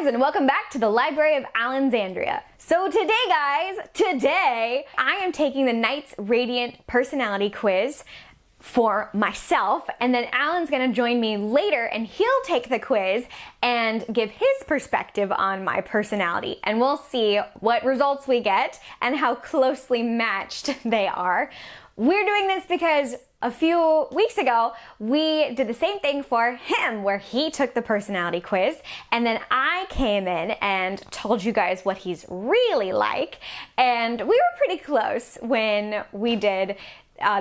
and welcome back to the Library of Alexandria. So today I am taking the Knights Radiant personality quiz for myself, and then Alan's gonna join me later and he'll take the quiz and give his perspective on my personality, and we'll see what results we get and how closely matched they are. We're doing this because a few weeks ago, we did the same thing for him where he took the personality quiz, and then I came in and told you guys what he's really like, and we were pretty close when we did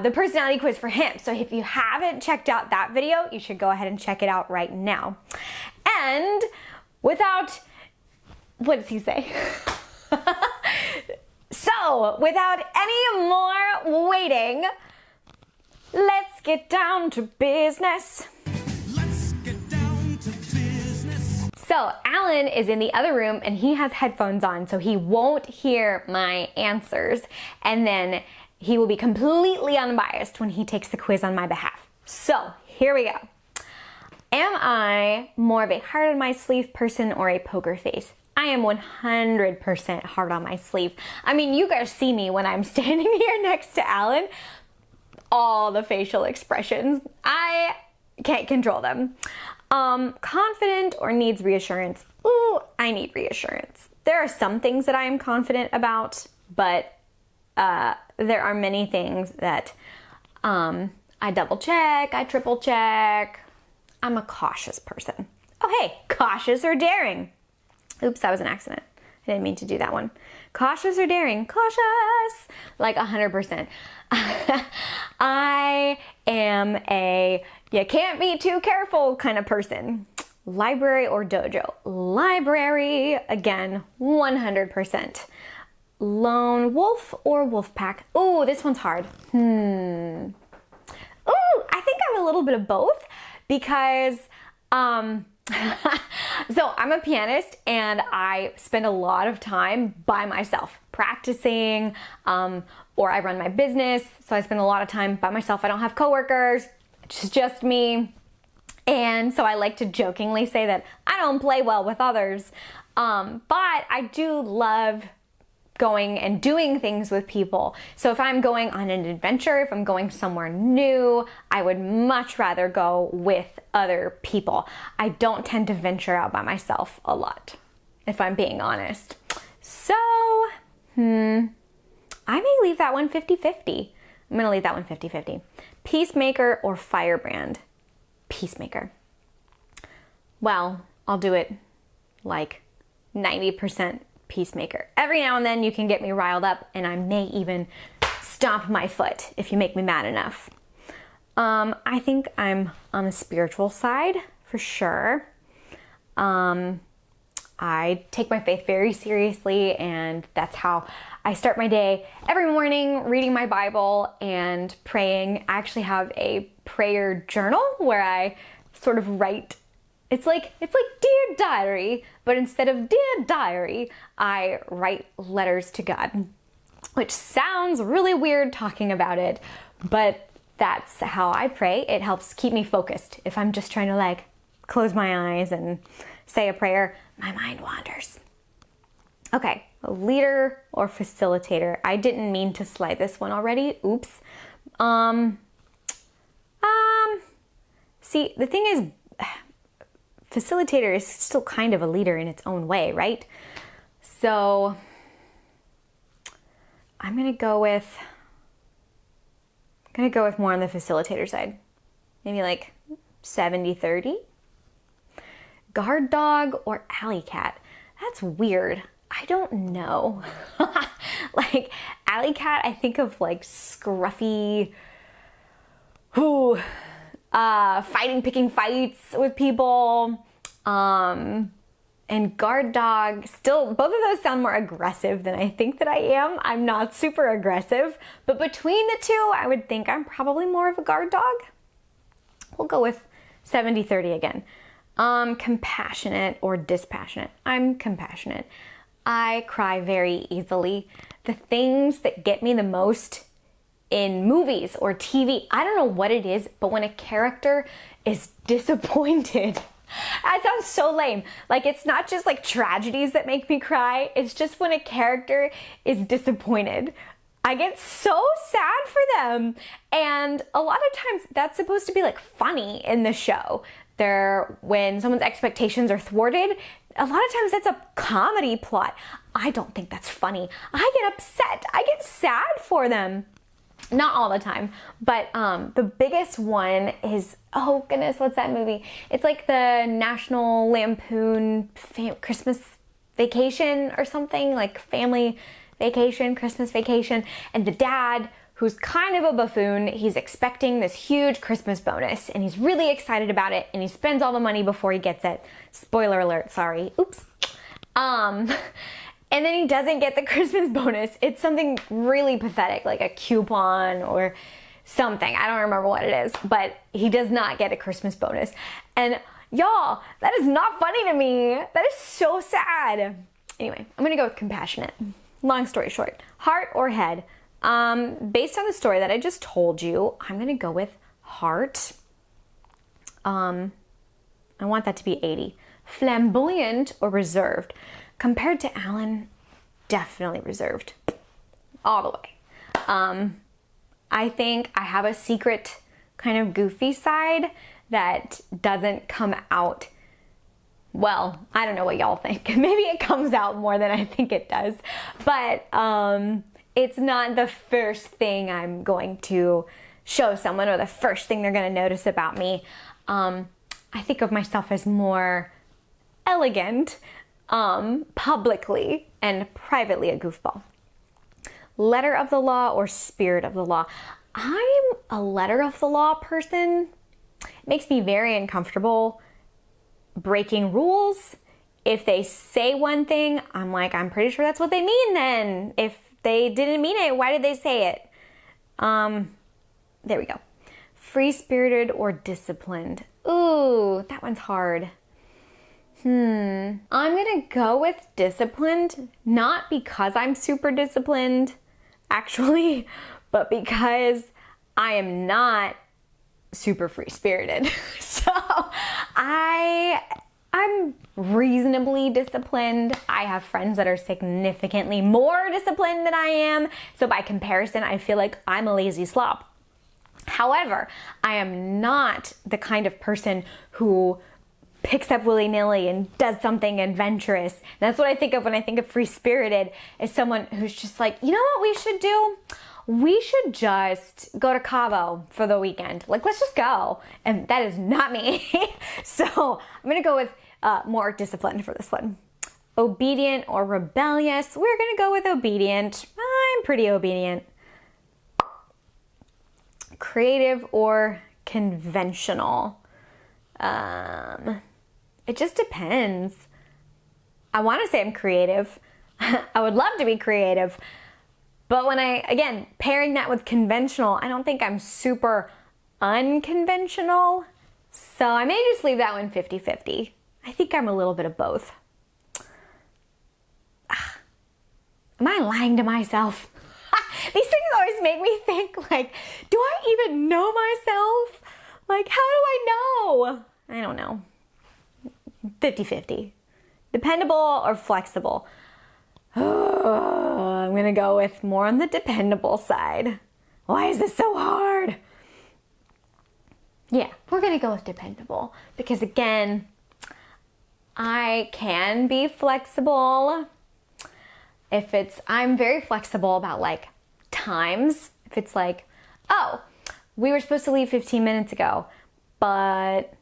the personality quiz for him. So if you haven't checked out that video, you should go ahead and check it out right now. And without, what does he say? So without any more waiting, let's get down to business. Let's get down to business. So Alan is in the other room and he has headphones on, so he won't hear my answers. And then he will be completely unbiased when he takes the quiz on my behalf. So here we go. Am I more of a heart on my sleeve person or a poker face? I am 100% heart on my sleeve. I mean, you guys see me when I'm standing here next to Alan. All the facial expressions. I can't control them. Confident or needs reassurance? Ooh, I need reassurance. There are some things that I am confident about, but there are many things that I double check, I triple check. I'm a cautious person. Oh hey, cautious or daring? Oops, that was an accident. I didn't mean to do that one. Cautious or daring? Cautious! Like 100%. I am a you can't be too careful kind of person. Library or dojo? Library, again, 100%. Lone wolf or wolf pack? Ooh, this one's hard. Ooh, I think I'm a little bit of both because, so I'm a pianist and I spend a lot of time by myself practicing, or I run my business, so I spend a lot of time by myself. I don't have coworkers, it's just me. And so I like to jokingly say that I don't play well with others, but I do love going and doing things with people. So if I'm going on an adventure, if I'm going somewhere new, I would much rather go with other people. I don't tend to venture out by myself a lot, if I'm being honest. So, I may leave that one 50-50. I'm gonna leave that one 50-50. Peacemaker or firebrand? Peacemaker. Well, I'll do it like 90% peacemaker. Every now and then you can get me riled up and I may even stomp my foot if you make me mad enough. I think I'm on the spiritual side for sure. I take my faith very seriously, and that's how I start my day every morning, reading my Bible and praying. I actually have a prayer journal where I sort of write. It's like Dear Diary, but instead of Dear Diary, I write letters to God, which sounds really weird talking about it, but that's how I pray. It helps keep me focused. If I'm just trying to like close my eyes and say a prayer, my mind wanders. Okay, leader or facilitator? I didn't mean to slide this one already. Oops. See, the thing is, facilitator is still kind of a leader in its own way, right? So I'm gonna go with more on the facilitator side. Maybe like 70-30. Guard dog or alley cat? That's weird. I don't know. Like alley cat, I think of like scruffy, picking fights with people. And guard dog, still, both of those sound more aggressive than I think that I am. I'm not super aggressive, but between the two, I would think I'm probably more of a guard dog. We'll go with 70-30 again. Compassionate or dispassionate? I'm compassionate. I cry very easily. The things that get me the most in movies or TV, I don't know what it is, but when a character is disappointed That sounds so lame. Like, it's not just like tragedies that make me cry. It's just when a character is disappointed. I get so sad for them. And a lot of times that's supposed to be like funny in the show. When someone's expectations are thwarted, a lot of times that's a comedy plot. I don't think that's funny. I get upset. I get sad for them. Not all the time, but the biggest one is, oh goodness, what's that movie? It's like the National Lampoon Christmas Vacation or something, like Family Vacation, Christmas Vacation, and the dad, who's kind of a buffoon, he's expecting this huge Christmas bonus, and he's really excited about it, and he spends all the money before he gets it. Spoiler alert, sorry, oops. And then he doesn't get the Christmas bonus. It's something really pathetic, like a coupon or something. I don't remember what it is, but he does not get a Christmas bonus. And y'all, that is not funny to me. That is so sad. Anyway, I'm gonna go with compassionate. Long story short, heart or head. Based on the story that I just told you, I'm gonna go with heart. I want that to be 80. Flamboyant or reserved. Compared to Alan, definitely reserved. All the way. I think I have a secret kind of goofy side that doesn't come out. Well, I don't know what y'all think. Maybe it comes out more than I think it does. But it's not the first thing I'm going to show someone or the first thing they're going to notice about me. I think of myself as more elegant, publicly, and privately a goofball. Letter of the law or spirit of the law. I'm a letter of the law person. It makes me very uncomfortable breaking rules. If they say one thing, I'm like, I'm pretty sure that's what they mean then. If they didn't mean it, why did they say it? There we go. Free-spirited or disciplined. Ooh, that one's hard. I'm gonna go with disciplined, not because I'm super disciplined, actually, but because I am not super free-spirited. So I'm reasonably disciplined. I have friends that are significantly more disciplined than I am. So by comparison, I feel like I'm a lazy slob. However, I am not the kind of person who picks up willy-nilly and does something adventurous. That's what I think of when I think of free-spirited, is someone who's just like, you know what we should do? We should just go to Cabo for the weekend. Like, let's just go. And that is not me. So I'm gonna go with more disciplined for this one. Obedient or rebellious? We're gonna go with obedient. I'm pretty obedient. Creative or conventional? It just depends. I want to say I'm creative. I would love to be creative. But when again, pairing that with conventional, I don't think I'm super unconventional. So I may just leave that one 50-50. I think I'm a little bit of both. Am I lying to myself? These things always make me think, like, do I even know myself? Like, how do I know? I don't know. 50-50. Dependable or flexible? I'm gonna go with more on the dependable side. Why is this so hard? Yeah, we're gonna go with dependable because, again, I can be flexible. I'm very flexible about like times. If it's like, oh, we were supposed to leave 15 minutes ago, but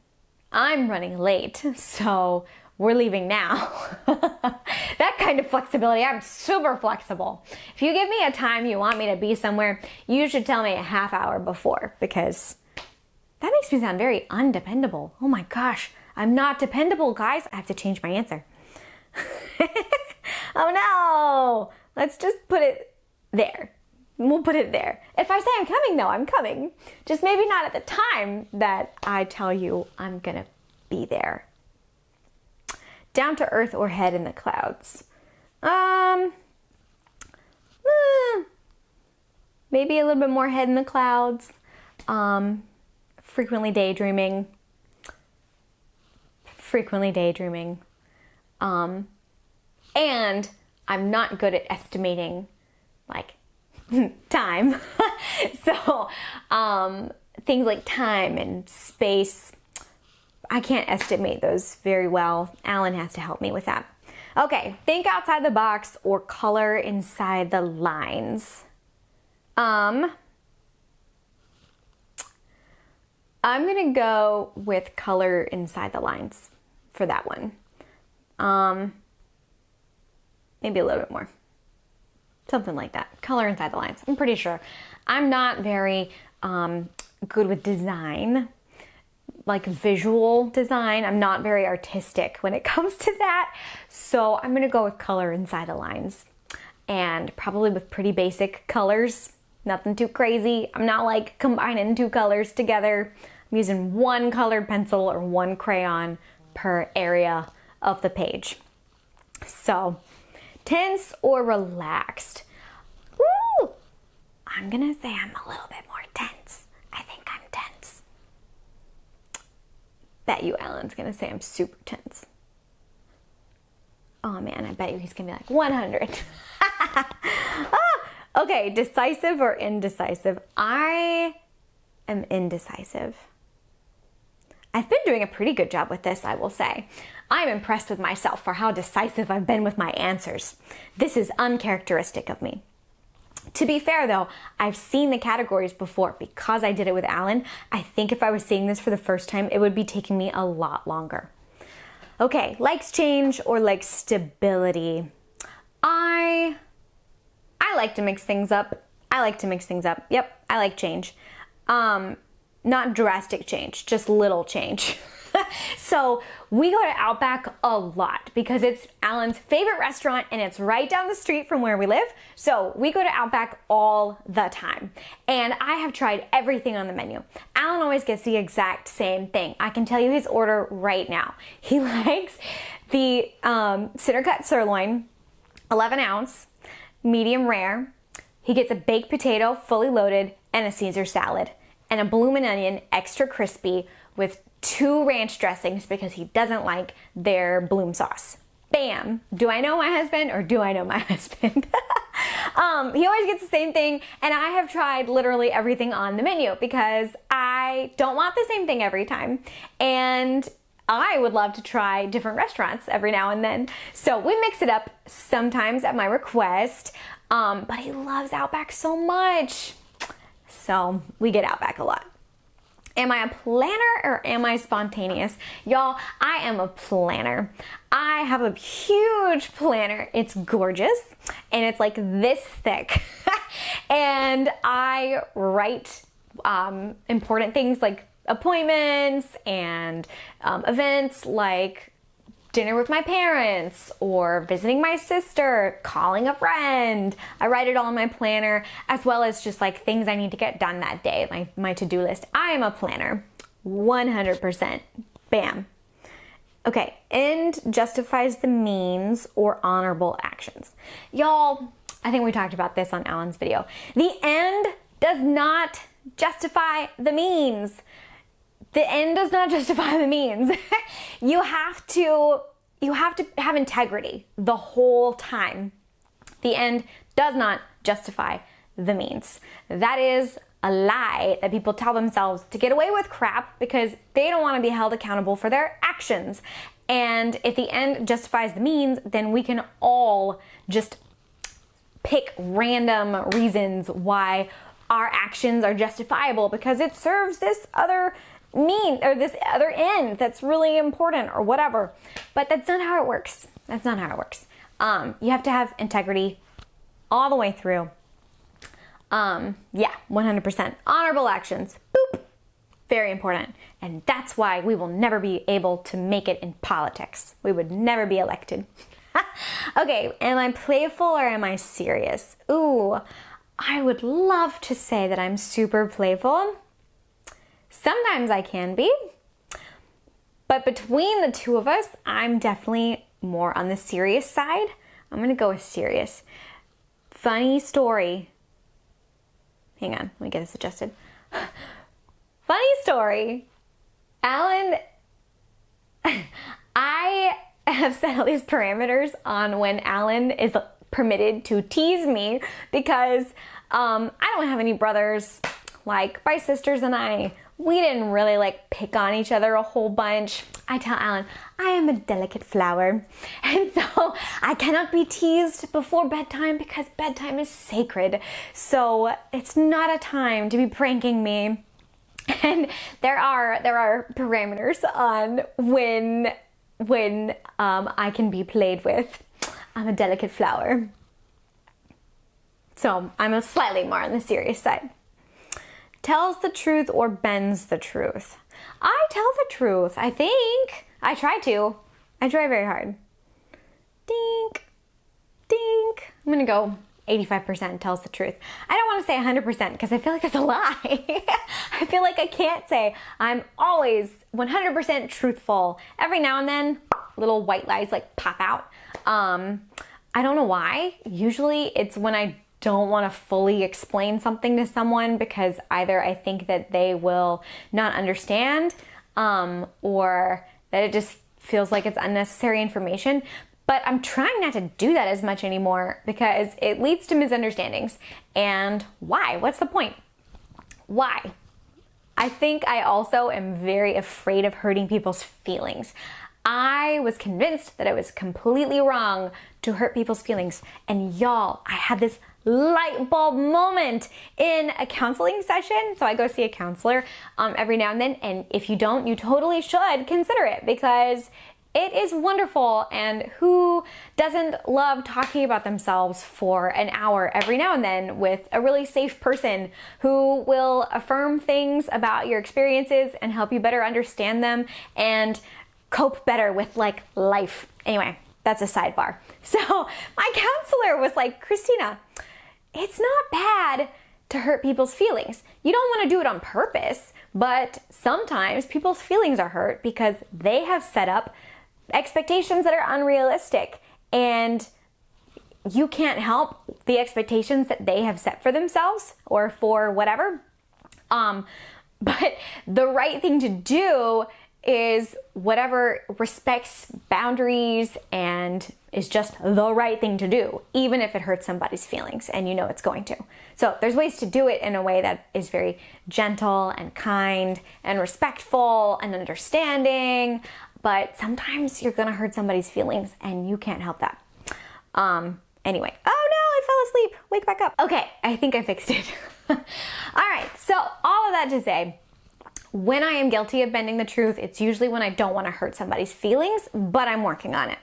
I'm running late, so we're leaving now. That kind of flexibility, I'm super flexible. If you give me a time you want me to be somewhere, you should tell me a half hour before, because that makes me sound very undependable. Oh my gosh, I'm not dependable, guys. I have to change my answer. Oh no, let's just put it there. We'll put it there. If I say I'm coming, though, I'm coming. Just maybe not at the time that I tell you I'm gonna be there. Down to earth or head in the clouds? Maybe a little bit more head in the clouds. Frequently daydreaming. frequently daydreaming. And I'm not good at estimating like time. So things like time and space, I can't estimate those very well. Alan has to help me with that. Okay, think outside the box or color inside the lines. I'm gonna go with color inside the lines for that one. Maybe a little bit more. Something like that. Color inside the lines. I'm pretty sure. I'm not very good with design, like visual design. I'm not very artistic when it comes to that. So I'm gonna go with color inside the lines, and probably with pretty basic colors. Nothing too crazy. I'm not like combining two colors together. I'm using one colored pencil or one crayon per area of the page. So, tense or relaxed? Woo! I'm gonna say I'm a little bit more tense. I think I'm tense. Bet you Alan's gonna say I'm super tense. Oh man, I bet you he's gonna be like 100. Okay, decisive or indecisive? I am indecisive. I've been doing a pretty good job with this, I will say. I'm impressed with myself for how decisive I've been with my answers. This is uncharacteristic of me. To be fair though, I've seen the categories before because I did it with Alan. I think if I was seeing this for the first time, it would be taking me a lot longer. Okay, likes change or like stability? I like to mix things up. Yep, I like change. Not drastic change, just little change. So we go to Outback a lot because it's Alan's favorite restaurant and it's right down the street from where we live. So we go to Outback all the time. And I have tried everything on the menu. Alan always gets the exact same thing. I can tell you his order right now. He likes the center cut sirloin, 11 ounce, medium rare. He gets a baked potato, fully loaded, and a Caesar salad. And a bloomin' onion, extra crispy, with 2 ranch dressings because he doesn't like their bloom sauce. Bam! Do I know my husband or do I know my husband? He always gets the same thing, and I have tried literally everything on the menu because I don't want the same thing every time. And I would love to try different restaurants every now and then. So we mix it up sometimes at my request, but he loves Outback so much. So we get Outback a lot. Am I a planner or am I spontaneous? Y'all, I am a planner. I have a huge planner. It's gorgeous and it's like this thick. And I write important things like appointments and events like dinner with my parents or visiting my sister, calling a friend. I write it all in my planner, as well as just like things I need to get done that day, my to-do list. I am a planner, 100%. Bam. Okay, end justifies the means or honorable actions. Y'all, I think we talked about this on Alan's video. The end does not justify the means. The end does not justify the means. You have to have integrity the whole time. The end does not justify the means. That is a lie that people tell themselves to get away with crap because they don't want to be held accountable for their actions. And if the end justifies the means, then we can all just pick random reasons why our actions are justifiable because it serves this other this other end that's really important or whatever. But that's not how it works. That's not how it works. You have to have integrity all the way through. Yeah, 100%. Honorable actions. Boop. Very important. And that's why we will never be able to make it in politics. We would never be elected. Okay, am I playful or am I serious? Ooh, I would love to say that I'm super playful. Sometimes I can be, but between the two of us, I'm definitely more on the serious side. I'm gonna go with serious. Funny story. Hang on, let me get this adjusted. Funny story. Alan I have set all these parameters on when Alan is permitted to tease me because I don't have any brothers. Like, my sisters and I, we didn't really like pick on each other a whole bunch. I tell Alan, I am a delicate flower. And so I cannot be teased before bedtime because bedtime is sacred. So it's not a time to be pranking me. And there are parameters on when I can be played with. I'm a delicate flower. So I'm slightly more on the serious side. Tells the truth or bends the truth? I tell the truth, I think. I try to. I try very hard. Dink, dink. I'm gonna go 85% tells the truth. I don't want to say 100% because I feel like it's a lie. I feel like I can't say I'm always 100% truthful. Every now and then, little white lies like pop out. I don't know why. Usually it's when I don't want to fully explain something to someone because either I think that they will not understand or that it just feels like it's unnecessary information. But I'm trying not to do that as much anymore because it leads to misunderstandings. And why? What's the point? Why? I think I also am very afraid of hurting people's feelings. I was convinced that I was completely wrong to hurt people's feelings. And y'all, I had this light bulb moment in a counseling session. So I go see a counselor every now and then. And if you don't, you totally should consider it because it is wonderful. And who doesn't love talking about themselves for an hour every now and then with a really safe person who will affirm things about your experiences and help you better understand them and cope better with like life. Anyway, that's a sidebar. So my counselor was like, Christina, it's not bad to hurt people's feelings. You don't want to do it on purpose, but sometimes people's feelings are hurt because they have set up expectations that are unrealistic and you can't help the expectations that they have set for themselves or for whatever. But the right thing to do is whatever respects boundaries and is just the right thing to do, even if it hurts somebody's feelings and you know it's going to. So there's ways to do it in a way that is very gentle and kind and respectful and understanding, but sometimes you're gonna hurt somebody's feelings and you can't help that. Anyway, oh no, I fell asleep, wake back up. Okay, I think I fixed it. All right, so all of that to say, when I am guilty of bending the truth, it's usually when I don't want to hurt somebody's feelings, but I'm working on it.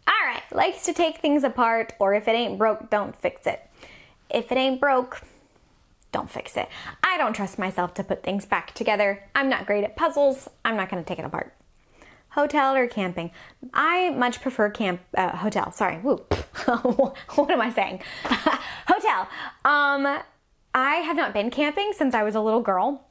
All right, likes to take things apart, or if it ain't broke, don't fix it. If it ain't broke, don't fix it. I don't trust myself to put things back together. I'm not great at puzzles. I'm not going to take it apart. Hotel or camping? I much prefer hotel. Sorry, woo. What am I saying? Hotel. I have not been camping since I was a little girl.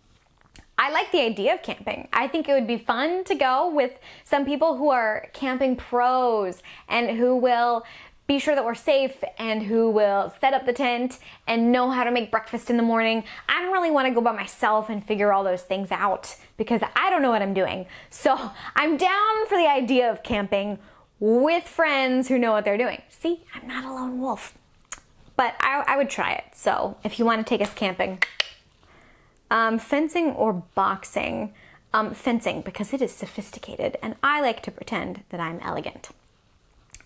I like the idea of camping. I think it would be fun to go with some people who are camping pros and who will be sure that we're safe and who will set up the tent and know how to make breakfast in the morning. I don't really want to go by myself and figure all those things out because I don't know what I'm doing. So I'm down for the idea of camping with friends who know what they're doing. See, I'm not a lone wolf, but I would try it. So if you want to take us camping, fencing or boxing? Fencing, because it is sophisticated and I like to pretend that I'm elegant.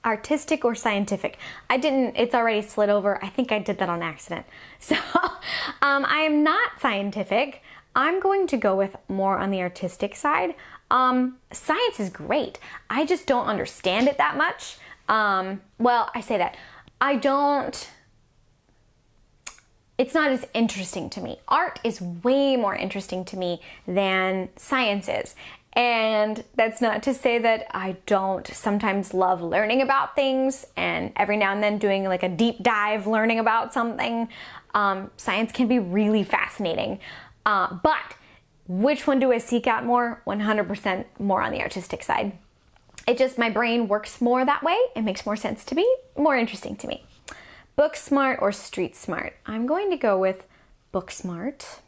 Artistic or scientific? It's already slid over. I think I did that on accident. So I am not scientific. I'm going to go with more on the artistic side. Science is great. I just don't understand it that much. Well, I say that. It's not as interesting to me. Art is way more interesting to me than science is. And that's not to say that I don't sometimes love learning about things and every now and then doing like a deep dive learning about something. Science can be really fascinating. But which one do I seek out more? 100% more on the artistic side. My brain works more that way. It makes more sense to me, more interesting to me. Book smart or street smart? I'm going to go with book smart.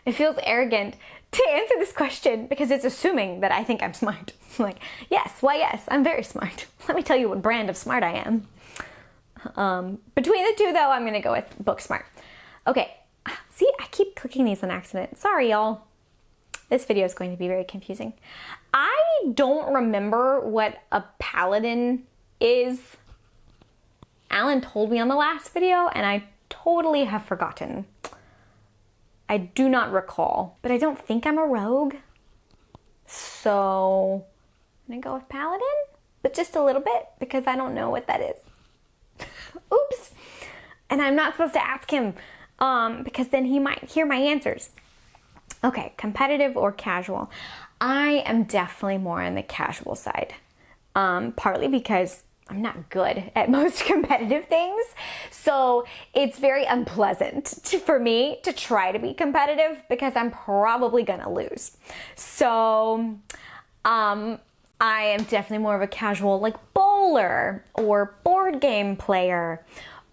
It feels arrogant to answer this question because it's assuming that I think I'm smart. Like, yes, why yes, I'm very smart. Let me tell you what brand of smart I am. Between the two though, I'm gonna go with book smart. Okay, see, I keep clicking these on accident. Sorry, y'all. This video is going to be very confusing. I don't remember what a paladin is. Alan told me on the last video and I totally have forgotten. I do not recall, but I don't think I'm a rogue. So I'm gonna go with paladin, but just a little bit because I don't know what that is. Oops. And I'm not supposed to ask him because then he might hear my answers. Okay, competitive or casual? I am definitely more on the casual side. Partly because I'm not good at most competitive things. So it's very unpleasant for me to try to be competitive because I'm probably gonna lose. So I am definitely more of a casual, like bowler or board game player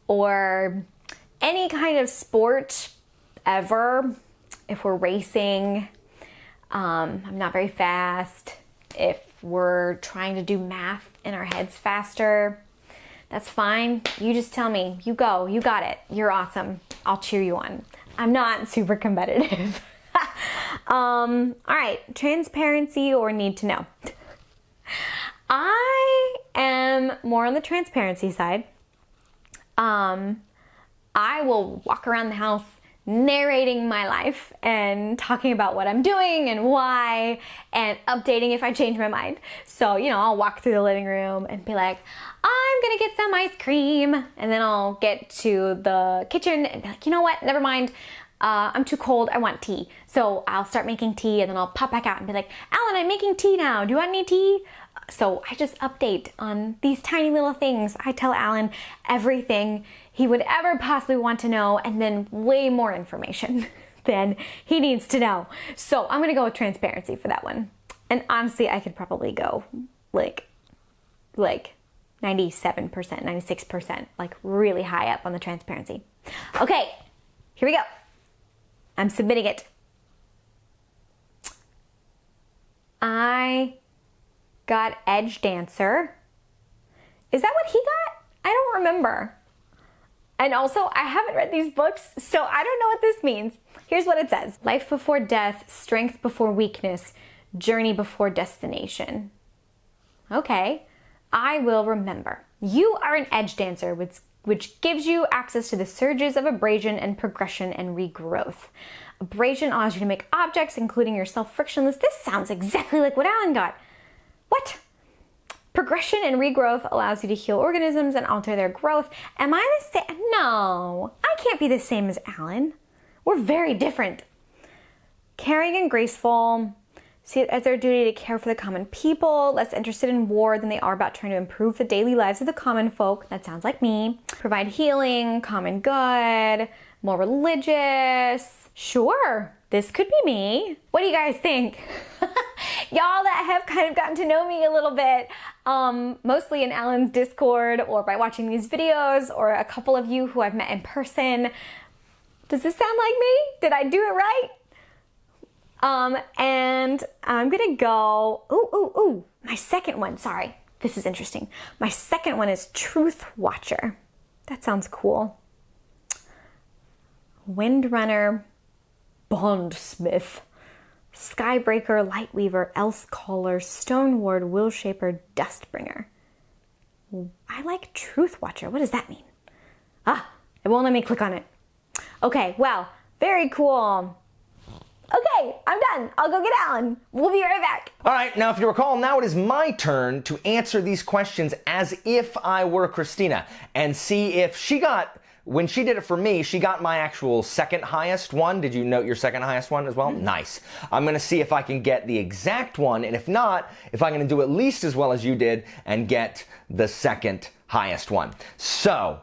or any kind of sport ever. If we're racing, I'm not very fast. If we're trying to do math in our heads faster, that's fine. You just tell me, you go, you got it, you're awesome. I'll cheer you on. I'm not super competitive. All right, transparency or need to know. I am more on the transparency side. I will walk around the house narrating my life and talking about what I'm doing and why and updating if I change my mind. So, you know, I'll walk through the living room and be like, I'm gonna get some ice cream. And then I'll get to the kitchen and be like, you know what, never mind. I'm too cold, I want tea. So I'll start making tea and then I'll pop back out and be like, Alan, I'm making tea now. Do you want any tea? So I just update on these tiny little things. I tell Alan everything he would ever possibly want to know and then way more information than he needs to know. So I'm gonna go with transparency for that one. And honestly, I could probably go like 97%, 96%, like really high up on the transparency. Okay, here we go. I'm submitting it. I got Edge Dancer. Is that what he got? I don't remember. And also, I haven't read these books, so I don't know what this means. Here's what it says. Life before death, strength before weakness, journey before destination. Okay, I will remember. You are an Edge Dancer, which gives you access to the surges of abrasion and progression and regrowth. Abrasion allows you to make objects, including yourself, frictionless. This sounds exactly like what Alan got. What? Progression and regrowth allows you to heal organisms and alter their growth. Am I the same? No, I can't be the same as Alan. We're very different. Caring and graceful. See it as their duty to care for the common people, less interested in war than they are about trying to improve the daily lives of the common folk. That sounds like me. Provide healing, common good, more religious. Sure, this could be me. What do you guys think? Y'all that have kind of gotten to know me a little bit, mostly in Alan's Discord or by watching these videos, or a couple of you who I've met in person. Does this sound like me? Did I do it right? And I'm gonna go, my second one, sorry, this is interesting. My second one is Truth Watcher. That sounds cool. Windrunner, Bondsmith, Skybreaker, Lightweaver, Elsecaller, Stoneward, Willshaper, Dustbringer. I like Truth Watcher. What does that mean? It won't let me click on it. Okay, well, very cool. Okay, I'm done. I'll go get Alan. We'll be right back. All right, now if you recall, now it is my turn to answer these questions as if I were Christina and see if she got, when she did it for me, she got my actual second highest one. Did you note your second highest one as well? Mm-hmm. Nice. I'm gonna see if I can get the exact one, and if not, if I'm gonna do at least as well as you did and get the second highest one. So,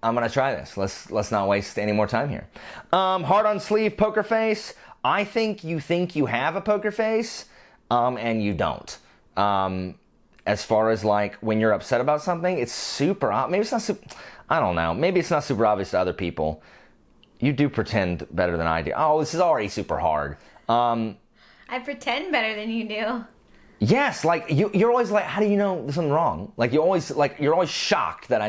I'm gonna try this. Let's not waste any more time here. Heart on sleeve, poker face. I think you have a poker face, and you don't. As far as like when you're upset about something, it's super. Maybe it's not super. I don't know. Maybe it's not super obvious to other people. You do pretend better than I do. Oh, this is already super hard. I pretend better than you do. Yes, like you're always like, how do you know there's something wrong? Like you're always shocked that I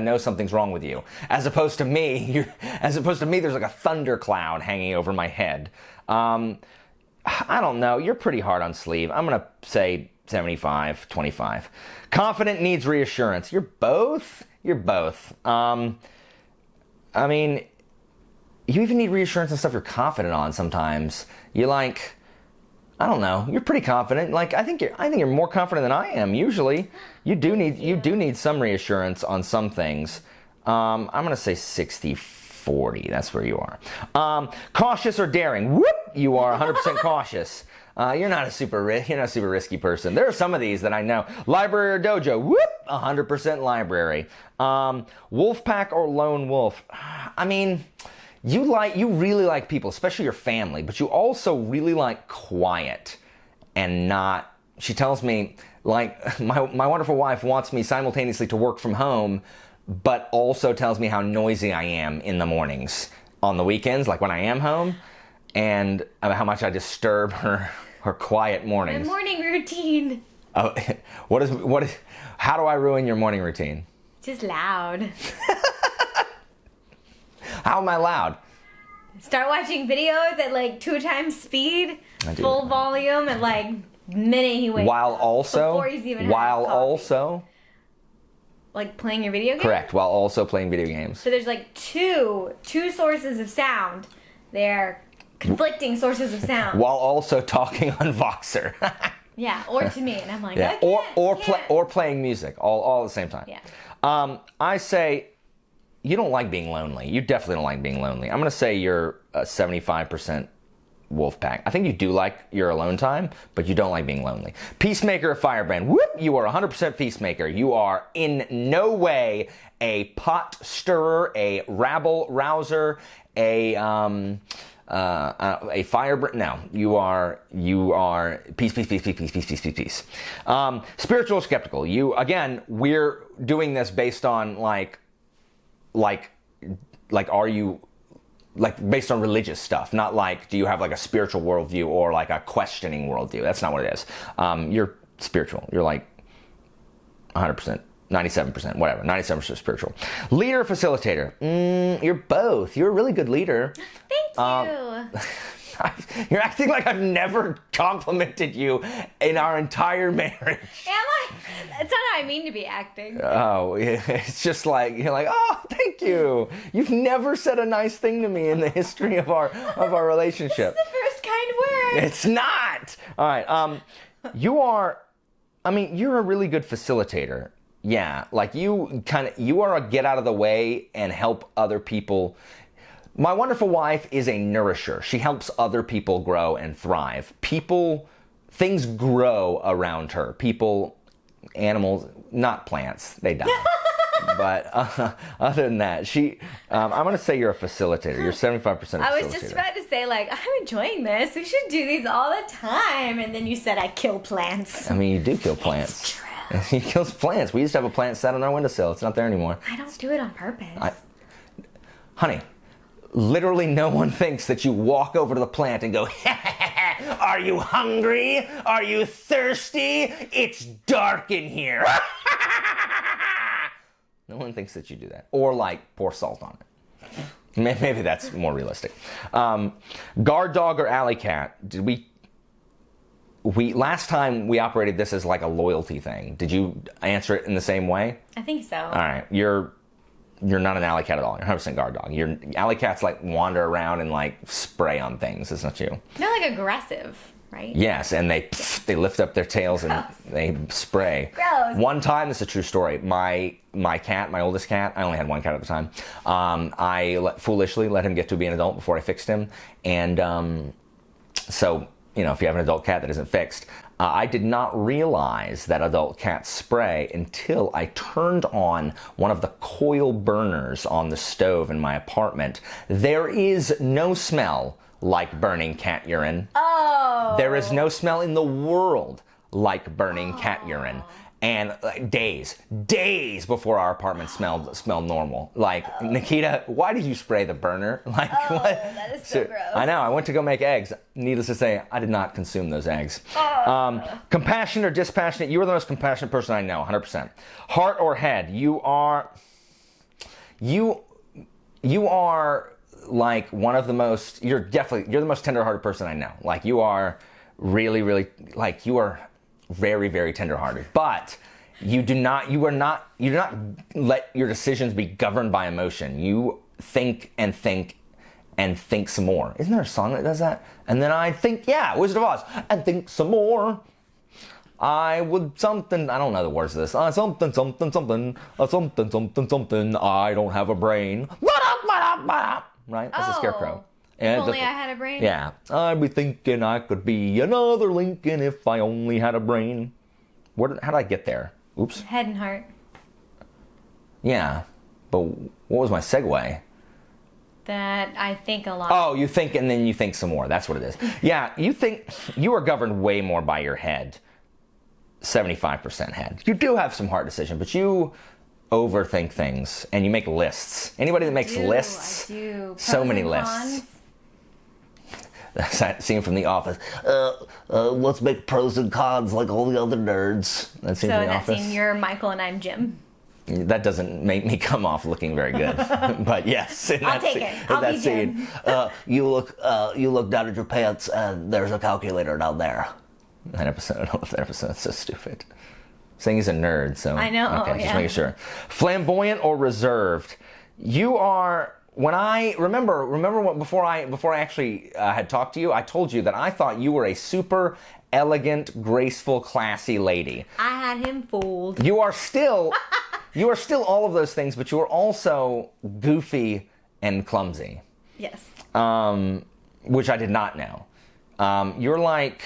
know something's wrong with you. As opposed to me, there's like a thundercloud hanging over my head. I don't know. You're pretty hard on sleeve. I'm gonna say 75-25. Confident needs reassurance. You're both. I mean, you even need reassurance on stuff you're confident on sometimes. You're like, I don't know. You're pretty confident. Like I think you're more confident than I am. Usually, you do need some reassurance on some things. I'm gonna say 60-40. That's where you are. Cautious or daring? Whoop! You are 100% cautious. You're not a super risky person. There are some of these that I know. Library or dojo? Whoop! 100% library. Wolf pack or lone wolf? I mean, you really like people, especially your family, but you also really like quiet and not. She tells me, like, my wonderful wife wants me simultaneously to work from home, but also tells me how noisy I am in the mornings, on the weekends, like when I am home, and how much I disturb her quiet mornings. My morning routine. Oh, how do I ruin your morning routine? Just loud. How am I loud? Start watching videos at like 2 times speed, full volume, and like minute he wakes up. Before he's even had coffee. Like playing your video game? Correct, while also playing video games. So there's like two sources of sound. They're conflicting sources of sound. While also talking on Voxer. Yeah, or to me, and I'm like, yeah. Or playing music, all at the same time. Yeah. I say you don't like being lonely. You definitely don't like being lonely. I'm gonna say you're 75% wolf pack. I think you do like your alone time, but you don't like being lonely. Peacemaker or firebrand? Whoop! You are 100% peacemaker. You are in no way a pot stirrer, a rabble rouser, a firebrand. No, you are peace. Spiritual or skeptical? You, again, we're doing this based on like are you like based on religious stuff, not like do you have like a spiritual worldview or like a questioning worldview. That's not what it is. You're spiritual. You're like 100%. 97%, whatever, 97% spiritual. Leader or facilitator? You're both. You're a really good leader. Thank you. You're acting like I've never complimented you in our entire marriage. Am I? That's not how I mean to be acting. Oh, it's just like, you're like, oh, thank you. You've never said a nice thing to me in the history of our relationship. This is the first kind word. It's not. All right. You're a really good facilitator. Yeah, like you are a get out of the way and help other people. My wonderful wife is a nourisher. She helps other people grow and thrive. Things grow around her. People, animals, not plants, they die. But other than that, I'm going to say you're a facilitator. You're 75% a facilitator. I was just about to say, like, I'm enjoying this. We should do these all the time. And then you said I kill plants. I mean, you do kill plants. It's true. He kills plants. We used to have a plant set on our windowsill. It's not there anymore. I don't do it on purpose. Honey, literally no one thinks that you walk over to the plant and go, are you hungry? Are you thirsty? It's dark in here. No one thinks that you do that. Or like pour salt on it. Maybe that's more realistic. Guard dog or alley cat? Last time we operated this as like a loyalty thing. Did you answer it in the same way? I think so. All right. You're not an alley cat at all. You're 100% guard dog. Alley cats like wander around and like spray on things. It's not you. They're like aggressive, right? Yes, and they lift up their tails and they spray. Gross. One time, this is a true story. My cat, my oldest cat, I only had one cat at the time. I foolishly let him get to be an adult before I fixed him, and so. You know, if you have an adult cat that isn't fixed, I did not realize that adult cats spray until I turned on one of the coil burners on the stove in my apartment. There is no smell like burning cat urine. Oh. There is no smell in the world like burning cat urine. and like, days before our apartment smelled normal. Like, Nikita, why did you spray the burner? Like, what? That is so gross. I know. I went to go make eggs. Needless to say, I did not consume those eggs. Compassionate or dispassionate? You are the most compassionate person I know, 100%. Heart or head? You are like one of the most. You're the most tender-hearted person I know. Like, you are really, really, like, you are very, very tender-hearted. But you do not let your decisions be governed by emotion. You think and think and think some more. Isn't there a song that does that? And then I think, yeah, Wizard of Oz, and think some more. I would something, I don't know the words of this. Something, something, something, something, something, something, I don't have a brain. Right? That's a scarecrow. If only I had a brain. Yeah. I'd be thinking I could be another Lincoln if I only had a brain. How did I get there? Oops. Head and heart. Yeah. But what was my segue? That I think a lot. Oh, you think and then you think some more. That's what it is. Yeah, you are governed way more by your head. 75% head. You do have some hard decisions, but you overthink things and you make lists. Anybody that makes lists, I do. So many lists. That scene from The Office. Let's make pros and cons like all the other nerds. That scene from The Office. Scene, you're Michael and I'm Jim. That doesn't make me come off looking very good, but yes. I'll take it. I'll be Jim. You look down at your pants, and there's a calculator down there. That episode, I don't know if that episode's so stupid. Saying he's a nerd, so I know. Okay, just making sure. Flamboyant or reserved? You are. When I remember what before I actually had talked to you, I told you that I thought you were a super elegant, graceful, classy lady. I had him fooled. You are still all of those things, but you are also goofy and clumsy. Yes. Which I did not know. You're like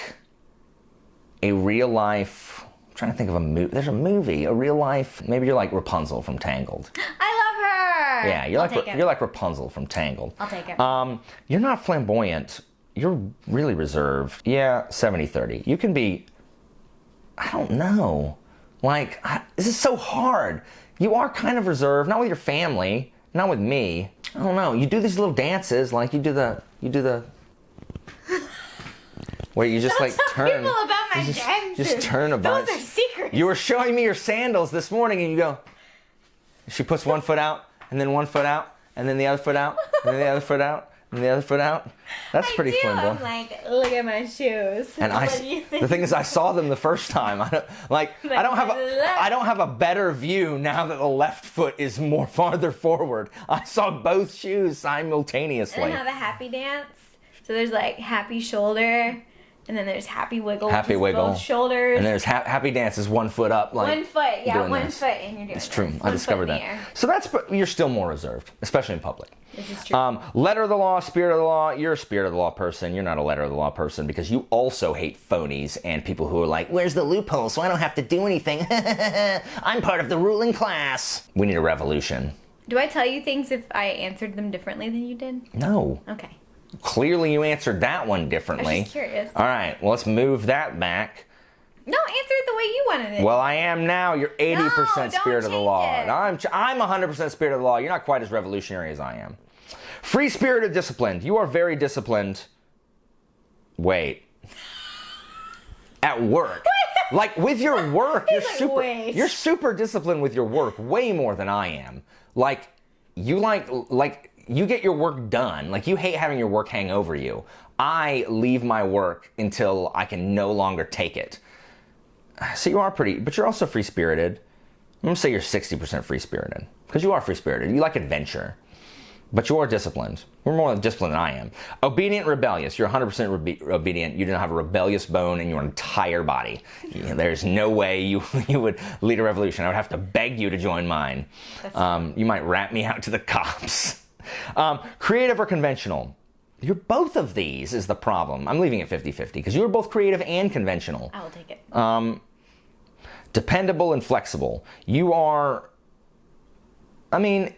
a real life. I'm trying to think of a movie. There's a movie, a real life. Maybe you're like Rapunzel from Tangled. I love her. Yeah, you're like Rapunzel from Tangled. I'll take it. You're not flamboyant. You're really reserved. Yeah, 70-30. You can be. I don't know. Like, this is so hard. You are kind of reserved, not with your family, not with me. I don't know. You do these little dances, like you do the. Where you just like turn. People about my dances. Just turn a bunch. Those are secrets. You were showing me your sandals this morning, and you go. She puts one foot out, and then one foot out, and then the other foot out, and then the other foot out, and the other foot out. That's pretty flamboyant. I'm like, look at my shoes. And the thing is, I saw them the first time. I don't have a better view now that the left foot is more farther forward. I saw both shoes simultaneously. And I have a happy dance. So there's like happy shoulder, and then there's happy wiggle. Happy wiggle. Both shoulders. And there's happy dance is one foot up. Like one foot, yeah, one this. foot, and you're doing It's true. this. I discovered that. So you're still more reserved, especially in public. This is true. Letter of the law, spirit of the law. You're a spirit of the law person. You're not a letter of the law person because you also hate phonies and people who are like, where's the loophole so I don't have to do anything? I'm part of the ruling class. We need a revolution. Do I tell you things if I answered them differently than you did? No. Okay. Clearly you answered that one differently. I was just curious. All right, well, let's move that back. No, answer it the way you wanted it. Well, I am now. You're 80% spirit of the law. It. I'm 100% spirit of the law. You're not quite as revolutionary as I am. Free-spirited, disciplined. You are very disciplined. Wait. At work. Like with your work, you're super disciplined with your work, way more than I am. Like you get your work done. Like, you hate having your work hang over you. I leave my work until I can no longer take it. So you are but you're also free-spirited. I'm going to say you're 60% free-spirited. Because you are free-spirited. You like adventure. But you are disciplined. You're more disciplined than I am. Obedient, rebellious. You're 100% obedient. You don't have a rebellious bone in your entire body. There's no way you would lead a revolution. I would have to beg you to join mine. You might rat me out to the cops. Creative or conventional? You're both of these is the problem. I'm leaving it 50-50 because you're both creative and conventional. I will take it. Dependable and flexible. You are. I mean,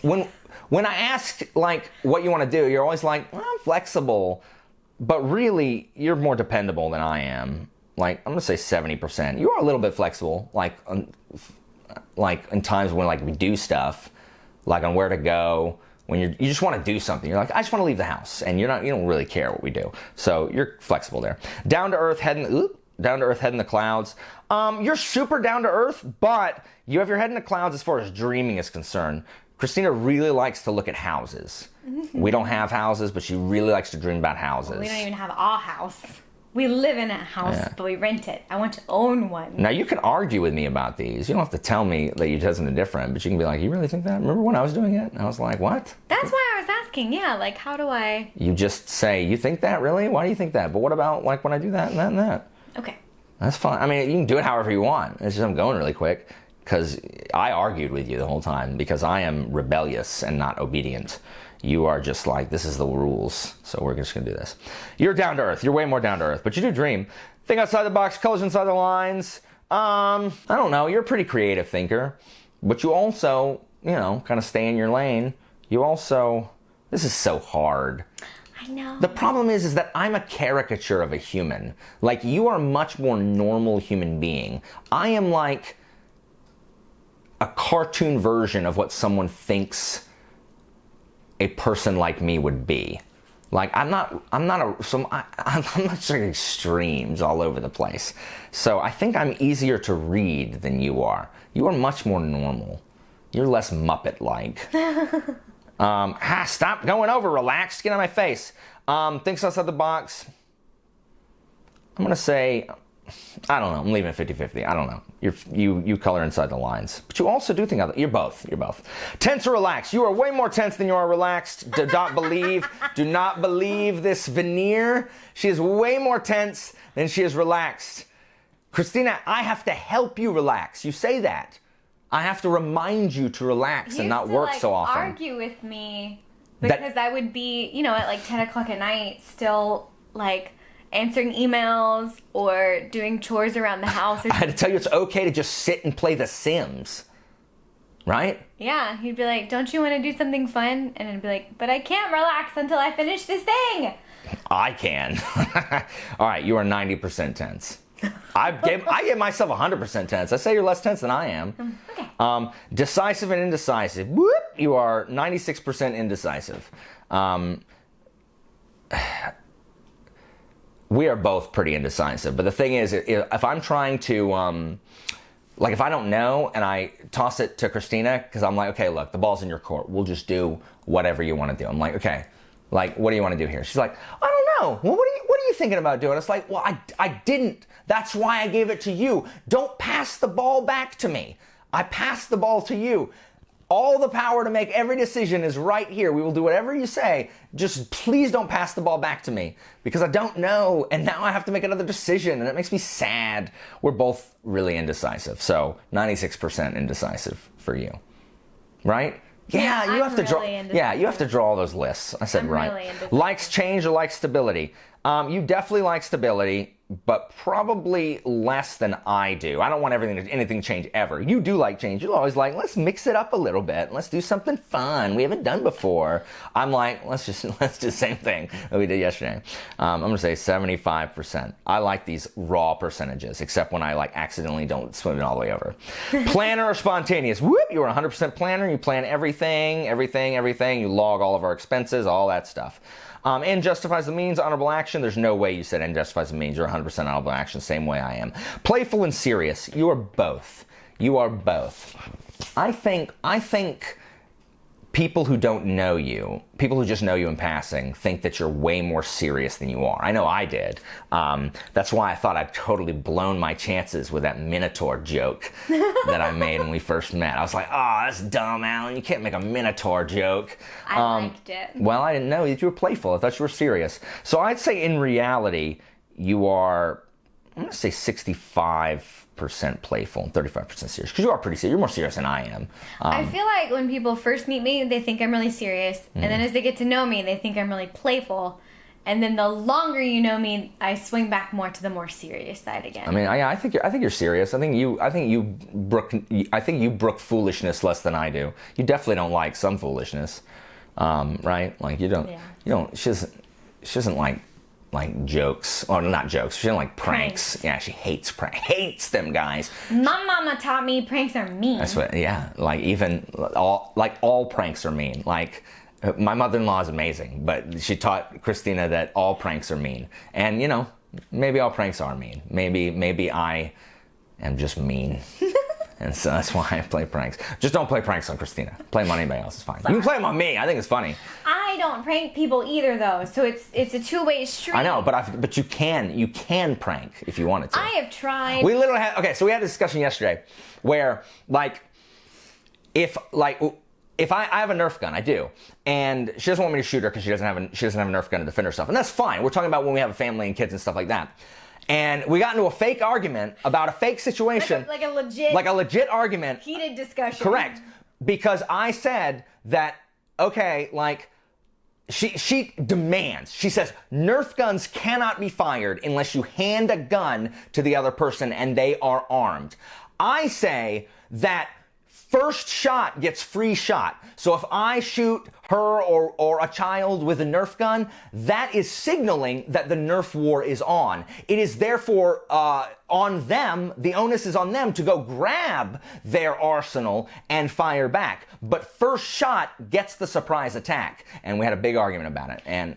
when I ask like what you want to do, you're always like, well, I'm flexible, but really you're more dependable than I am. like, I'm gonna say 70%. You are a little bit flexible, like in times when like we do stuff, like on where to go, when you just want to do something. You're like, I just want to leave the house, and you don't really care what we do. So you're flexible there. Down to earth, head in the clouds. You're super down to earth, but you have your head in the clouds as far as dreaming is concerned. Christina really likes to look at houses. We don't have houses, but she really likes to dream about houses. Well, we don't even have a house. We live in a house, but we rent it. I want to own one. Now, you can argue with me about these. You don't have to tell me that you did something different, but you can be like, you really think that? Remember when I was doing it? And I was like, what? That's why I was asking, yeah, like, how do I... You just say, you think that, really? Why do you think that? But what about, like, when I do that and that and that? Okay. That's fine. I mean, you can do it however you want. It's just I'm going really quick, because I argued with you the whole time, because I am rebellious and not obedient. You are just like, this is the rules, so we're just going to do this. You're down to earth. You're way more down to earth, but you do dream. Think outside the box, colors inside the lines. I don't know. You're a pretty creative thinker, but you also, kind of stay in your lane. You also, this is so hard. I know. The problem is that I'm a caricature of a human. Like, you are a much more normal human being. I am like a cartoon version of what someone thinks a person like me would be. Like, I'm not just like extremes all over the place. So I think I'm easier to read than you are. You are much more normal. You're less Muppet-like. Stop going over, relax, get on my face. Thinks outside the box. I'm gonna say, I don't know, I'm leaving it 50-50. I don't know. You color inside the lines. But you also do think, you're both. Tense or relaxed? You are way more tense than you are relaxed. Do not believe this veneer. She is way more tense than she is relaxed. Christina, I have to help you relax. You say that. I have to remind you to relax and not work so often. Argue with me because I would be, at like 10 o'clock at night still like answering emails or doing chores around the house. I had to tell you it's okay to just sit and play The Sims, right? Yeah, he'd be like, don't you want to do something fun? And I'd be like, but I can't relax until I finish this thing. I can. All right, you are 90% tense. I give myself 100% tense. I say you're less tense than I am. Okay. Decisive and indecisive. Whoop! You are 96% indecisive. We are both pretty indecisive. But the thing is, if I'm trying to, if I don't know and I toss it to Christina, because I'm like, okay, look, the ball's in your court. We'll just do whatever you want to do. I'm like, okay, like, what do you want to do here? She's like, I don't know. Well, what are you thinking about doing? It's like, well, I didn't. That's why I gave it to you. Don't pass the ball back to me. I passed the ball to you. All the power to make every decision is right here. We will do whatever you say. Just please don't pass the ball back to me, because I don't know, and now I have to make another decision, and it makes me sad. We're both really indecisive, so 96% indecisive for you, right? Yeah, you have to draw. Yeah, you have to draw all those lists. I said right. Really likes change or likes stability. You definitely like stability, but probably less than I do. I don't want anything to change ever. You do like change. You're always like, let's mix it up a little bit. Let's do something fun we haven't done before. I'm like, let's do the same thing that we did yesterday. I'm gonna say 75%. I like these raw percentages, except when I accidentally don't swim it all the way over. Planner or spontaneous? Whoop! You're 100% planner. You plan everything. You log all of our expenses, all that stuff. End justifies the means, honorable action. There's no way you said end justifies the means. You're 100% honorable action, same way I am. Playful and serious. You are both. I think people who don't know you, people who just know you in passing, think that you're way more serious than you are. I know I did. That's why I thought I'd totally blown my chances with that Minotaur joke that I made when we first met. I was like, oh, that's dumb, Alan. You can't make a Minotaur joke. I liked it. Well, I didn't know that you were playful. I thought you were serious. So I'd say in reality, you are, I'm going to say 65% playful and 35% serious, because you are pretty serious. You're more serious than I am. I feel like when people first meet me, they think I'm really serious, and then as they get to know me, they think I'm really playful, and then the longer you know me, I swing back more to the more serious side again. I mean, I think you're serious. I think you brook foolishness less than I do. You definitely don't like some foolishness, right? Like you don't. She doesn't like like jokes. Oh, not jokes. She doesn't like pranks. Yeah, she hates hates them, guys. My mama taught me pranks are mean. That's what. Yeah, like even all pranks are mean. Like my mother-in-law is amazing, but she taught Christina that all pranks are mean. And you know, maybe all pranks are mean. Maybe I am just mean. And so that's why I play pranks. Just don't play pranks on Christina. Play them on anybody else. It's fine. You can play them on me. I think it's funny. I don't prank people either, though. So it's a two-way street. I know, but you can prank if you wanted to. I have tried. We literally had. Okay, so we had this discussion yesterday, where if I have a Nerf gun, I do, and she doesn't want me to shoot her because she doesn't have a Nerf gun to defend herself, and that's fine. We're talking about when we have a family and kids and stuff like that. And we got into a fake argument about a fake situation. Like a legit argument. Heated discussion. Correct. Because I said that, okay, like, she demands, she says, Nerf guns cannot be fired unless you hand a gun to the other person and they are armed. I say that first shot gets free shot. So if I shoot her or a child with a Nerf gun, that is signaling that the Nerf war is on. It is therefore on them, the onus is on them to go grab their arsenal and fire back. But first shot gets the surprise attack. And we had a big argument about it. And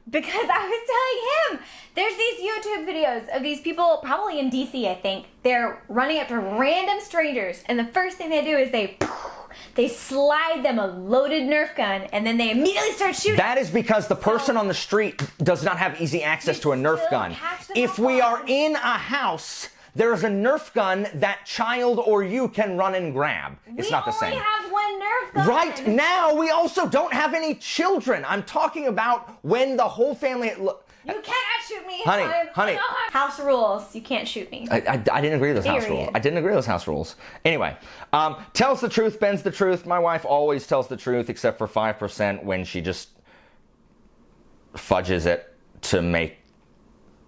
because I was telling him, there's these YouTube videos of these people, probably in DC, I think. They're running up to random strangers, and the first thing they do is they slide them a loaded Nerf gun, and then they immediately start shooting. That is because the person on the street does not have easy access to a Nerf gun. If we are in a house, there's a Nerf gun that child or you can run and grab. It's not the same. We only have one Nerf gun. Right now, we also don't have any children. I'm talking about when the whole family... You cannot shoot me. Honey. House rules. You can't shoot me. I didn't agree with those house rules. I didn't agree with those house rules. Anyway, tells the truth, bends the truth. My wife always tells the truth, except for 5% when she just fudges it to make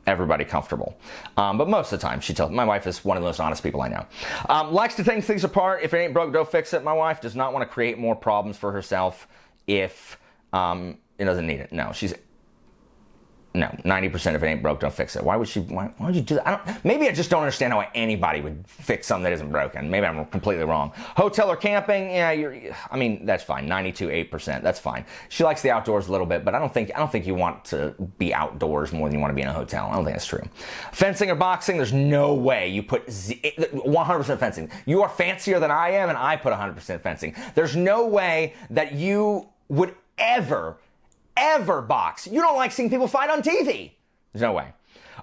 everybody comfortable. But most of the time, she tells. My wife is one of the most honest people I know. Likes to take things apart. If it ain't broke, don't fix it. My wife does not want to create more problems for herself if it doesn't need it. No, 90% if it ain't broke, don't fix it. Why would you do that? Maybe I just don't understand how anybody would fix something that isn't broken. Maybe I'm completely wrong. Hotel or camping, that's fine. 8%, that's fine. She likes the outdoors a little bit, but I don't think you want to be outdoors more than you want to be in a hotel. I don't think that's true. Fencing or boxing, there's no way you put 100% fencing. You are fancier than I am, and I put 100% fencing. There's no way that you would ever box. You don't like seeing people fight on TV. There's no way.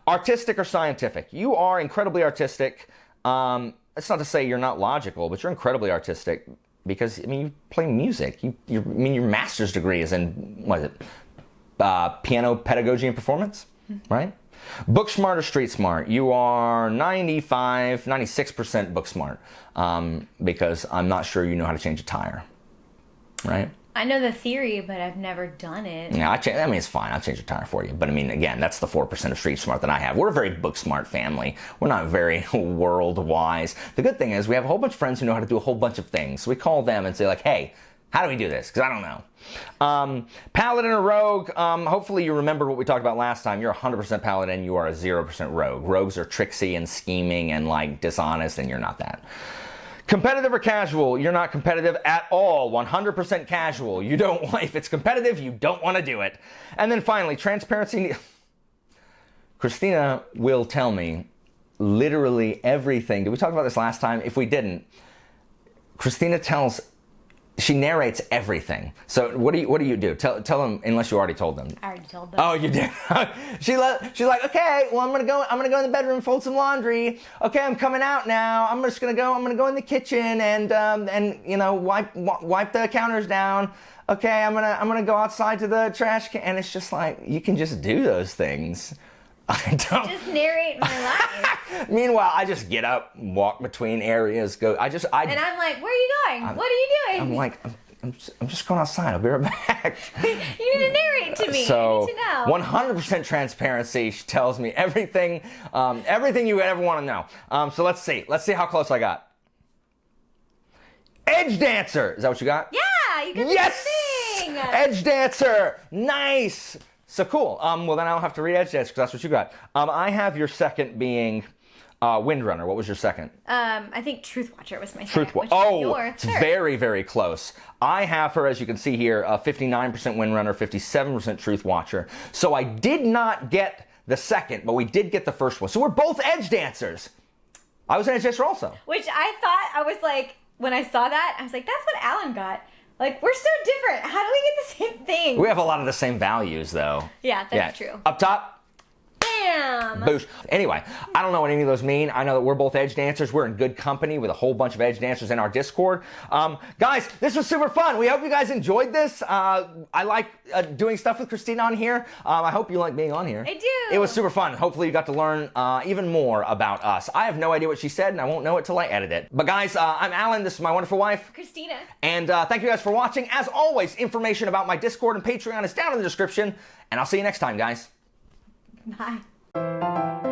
Artistic or scientific? You are incredibly artistic. It's not to say you're not logical, but you're incredibly artistic because, you play music. Your master's degree is in, piano pedagogy and performance, right? Book smart or street smart? You are 96% book smart because I'm not sure you know how to change a tire, right? I know the theory, but I've never done it. Yeah, it's fine. I'll change your tire for you. But again, that's the 4% of street smart that I have. We're a very book smart family. We're not very world wise. The good thing is we have a whole bunch of friends who know how to do a whole bunch of things. So we call them and say hey, how do we do this? Because I don't know. Paladin or rogue? Hopefully you remember what we talked about last time. You're 100% paladin. You are a 0% rogue. Rogues are tricksy and scheming and dishonest, and you're not that. Competitive or casual? You're not competitive at all. 100% casual. If it's competitive, you don't want to do it. And then finally, transparency. Christina will tell me literally everything. Did we talk about this last time? If we didn't, she narrates everything. So what do you do? Tell them, unless you already told them. I already told them. Oh, you did. She's like, okay, well, I'm gonna go in the bedroom, fold some laundry. Okay, I'm coming out now. I'm gonna go in the kitchen and wipe the counters down. Okay, I'm gonna go outside to the trash can. And it's just you can just do those things. I don't. Just narrate my life. Meanwhile, I just get up, walk between areas, go. And I'm like, where are you going? What are you doing? I'm like, I'm just going outside. I'll be right back. You need to narrate to me. So, I need to know. 100% transparency. She tells me everything, everything you would ever want to know. So let's see. Let's see how close I got. Edge dancer. Is that what you got? Yeah, you got yes! the thing. Edge dancer. Nice. So cool. Well, then I don't have to read Edge Dance because that's what you got. I have your second being Windrunner. What was your second? I think Truth Watcher was my second. It's very, very close. I have her, as you can see here, 59% Windrunner, 57% Truth Watcher. So I did not get the second, but we did get the first one. So we're both Edge Dancers. I was an Edge Dancer also. Which I thought, I was like, when I saw that, I was like, that's what Alan got. Like, we're so different. How do we get the same thing? We have a lot of the same values, though. Yeah, that's true. Up top. Bam! Boosh. Anyway, I don't know what any of those mean. I know that we're both Edge Dancers. We're in good company with a whole bunch of Edge Dancers in our Discord. Guys, this was super fun. We hope you guys enjoyed this. I like doing stuff with Christina on here. I hope you like being on here. I do. It was super fun. Hopefully you got to learn even more about us. I have no idea what she said, and I won't know it till I edit it. But guys, I'm Alan. This is my wonderful wife, Christina. And thank you guys for watching. As always, information about my Discord and Patreon is down in the description. And I'll see you next time, guys. Bye.